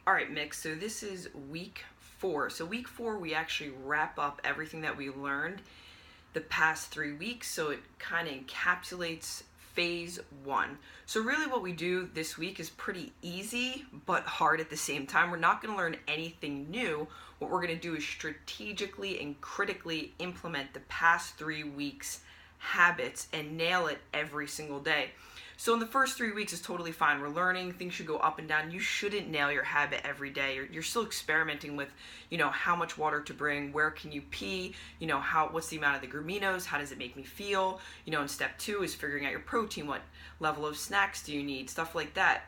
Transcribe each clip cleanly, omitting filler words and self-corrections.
All right, Mick, so this is week 4. So week 4, we actually wrap up everything that we learned the past 3 weeks. So it kind of encapsulates phase 1. So really what we do this week is pretty easy, but hard at the same time. We're not going to learn anything new. What we're going to do is strategically and critically implement the past 3 weeks' habits and nail it every single day. So in the first 3 weeks is totally fine. We're learning, things should go up and down. You shouldn't nail your habit every day. You're still experimenting with, how much water to bring, where can you pee, what's the amount of the graminos, how does it make me feel, and step 2 is figuring out your protein, what level of snacks do you need, stuff like that,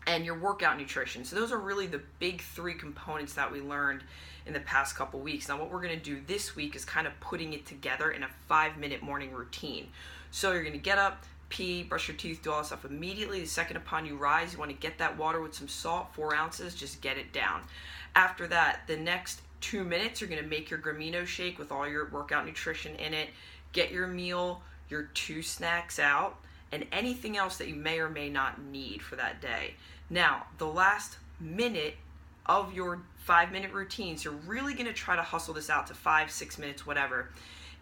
and your workout nutrition. So those are really the big 3 components that we learned in the past couple weeks. Now what we're going to do this week is kind of putting it together in a 5-minute morning routine. So you're going to get up, pee, brush your teeth, do all that stuff immediately. The second upon you rise, you want to get that water with some salt, 4 ounces, just get it down. After that, the next 2 minutes, you're going to make your gramino shake with all your workout nutrition in it. Get your meal, your 2 snacks out, and anything else that you may or may not need for that day. Now, the last minute of your 5-minute routines, you're really going to try to hustle this out to 5-6 minutes, whatever,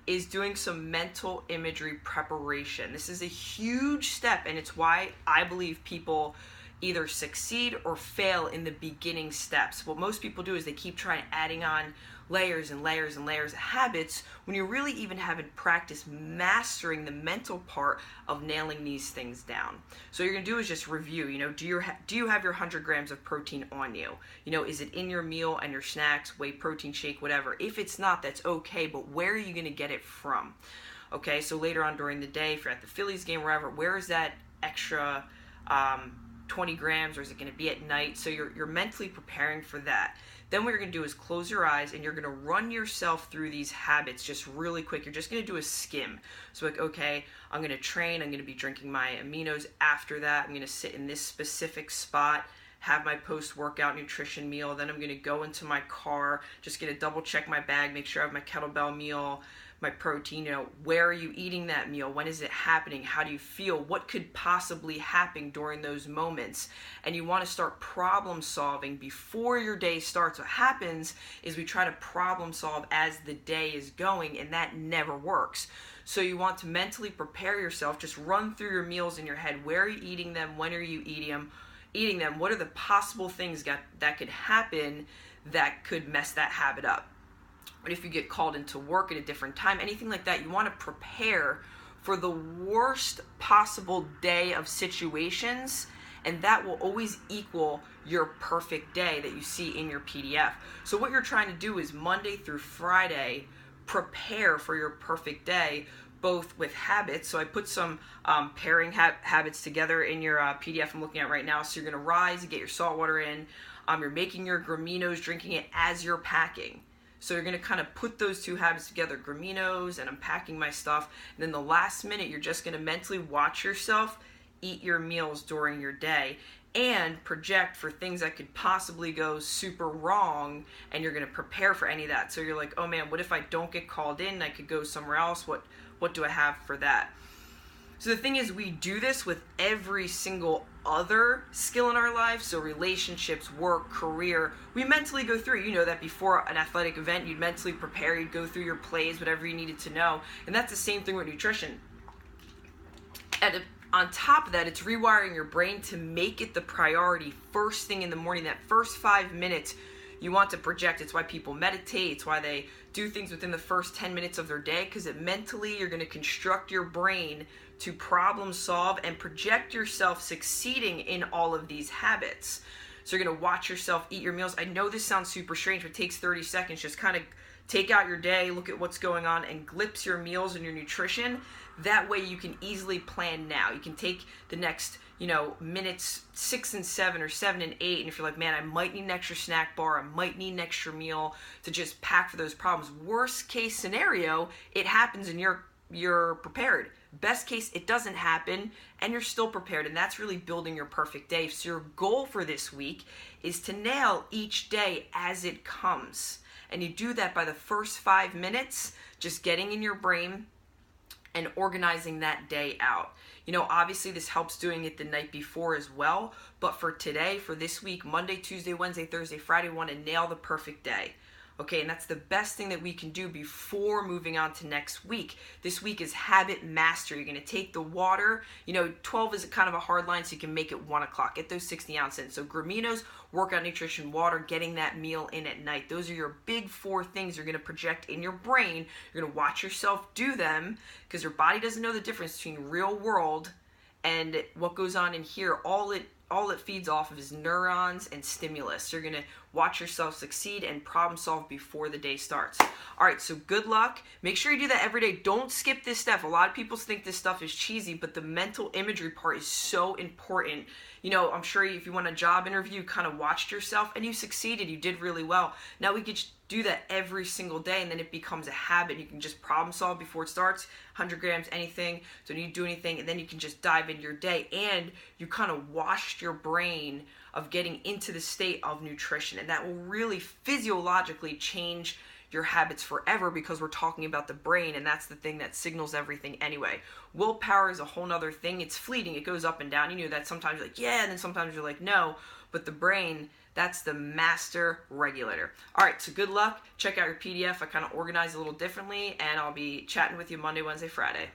is doing some mental imagery preparation. This is a huge step, and it's why I believe people either succeed or fail in the beginning steps. What most people do is they keep trying adding on layers and layers and layers of habits when you really even haven't practiced mastering the mental part of nailing these things down. So what you're going to do is just review, do you have your 100 grams of protein on you? Is it in your meal and your snacks, whey protein shake, whatever? If it's not, that's okay, but where are you going to get it from? Okay, so later on during the day, if you're at the Phillies game, wherever, where is that extra 20 grams, or is it going to be at night? So you're mentally preparing for that. Then what you're going to do is close your eyes and you're going to run yourself through these habits just really quick. You're just going to do a skim. So like, okay, I'm going to train. I'm going to be drinking my aminos. After that, I'm going to sit in this specific spot, have my post-workout nutrition meal. Then I'm going to go into my car, just going to double check my bag, make sure I have my kettlebell meal, my protein, where are you eating that meal? When is it happening? How do you feel? What could possibly happen during those moments? And you want to start problem solving before your day starts. What happens is we try to problem solve as the day is going, and that never works. So you want to mentally prepare yourself, just run through your meals in your head. Where are you eating them? When are you eating them? What are the possible things that could happen that could mess that habit up? But if you get called into work at a different time, anything like that, you want to prepare for the worst possible day of situations, and that will always equal your perfect day that you see in your PDF. So what you're trying to do is Monday through Friday, prepare for your perfect day, both with habits. So I put some pairing habits together in your PDF I'm looking at right now. So you're going to rise and get your salt water in. You're making your graminos, drinking it as you're packing. So you're going to kind of put those 2 habits together, graminos, and I'm packing my stuff. And then the last minute, you're just going to mentally watch yourself eat your meals during your day and project for things that could possibly go super wrong, and you're going to prepare for any of that. So you're like, oh man, what if I don't get called in? I could go somewhere else. What do I have for that? So the thing is, we do this with every single other skill in our life. So relationships, work, career, we mentally go through. You know that before an athletic event, you'd mentally prepare, you'd go through your plays, whatever you needed to know. And that's the same thing with nutrition. And on top of that, it's rewiring your brain to make it the priority first thing in the morning. That first 5 minutes, you want to project. It's why people meditate. It's why they do things within the first 10 minutes of their day, because mentally you're going to construct your brain to problem solve and project yourself succeeding in all of these habits. So you're going to watch yourself eat your meals. I know this sounds super strange, but it takes 30 seconds. Just kind of take out your day, look at what's going on, and glimpse your meals and your nutrition. That way you can easily plan now. You can take the next minutes 6 and 7 or 7 and 8, and if you're like, man, I might need an extra snack bar, I might need an extra meal to just pack for those problems. Worst case scenario, it happens and you're prepared. Best case, it doesn't happen and you're still prepared, and that's really building your perfect day. So your goal for this week is to nail each day as it comes, and you do that by the first 5 minutes, just getting in your brain and organizing that day out. Obviously this helps doing it the night before as well, but for today, for this week, Monday, Tuesday, Wednesday, Thursday, Friday, we want to nail the perfect day. Okay, and that's the best thing that we can do before moving on to next week. This week is habit mastery. You're going to take the water. 12 is kind of a hard line, so you can make it 1 o'clock. Get those 60 ounces in. So Graminos, workout, nutrition, water, getting that meal in at night. Those are your big 4 things you're going to project in your brain. You're going to watch yourself do them because your body doesn't know the difference between real world and what goes on in here. All it feeds off of is neurons and stimulus. You're going to watch yourself succeed and problem solve before the day starts. All right, so good luck. Make sure you do that every day. Don't skip this stuff. A lot of people think this stuff is cheesy, but the mental imagery part is so important. I'm sure if you want a job interview, you kind of watched yourself and you succeeded. You did really well. Now we could do that every single day, and then it becomes a habit. You can just problem solve before it starts. 100 grams, anything. Don't need to do anything, and then you can just dive into your day. And you kind of washed your brain of getting into the state of nutrition, and that will really physiologically change your habits forever because we're talking about the brain, and that's the thing that signals everything anyway. Willpower is a whole nother thing. It's fleeting. It goes up and down. You know that sometimes you're like, yeah, and then sometimes you're like, no. But the brain, that's the master regulator. All right, so good luck. Check out your PDF. I kind of organize a little differently, and I'll be chatting with you Monday, Wednesday, Friday.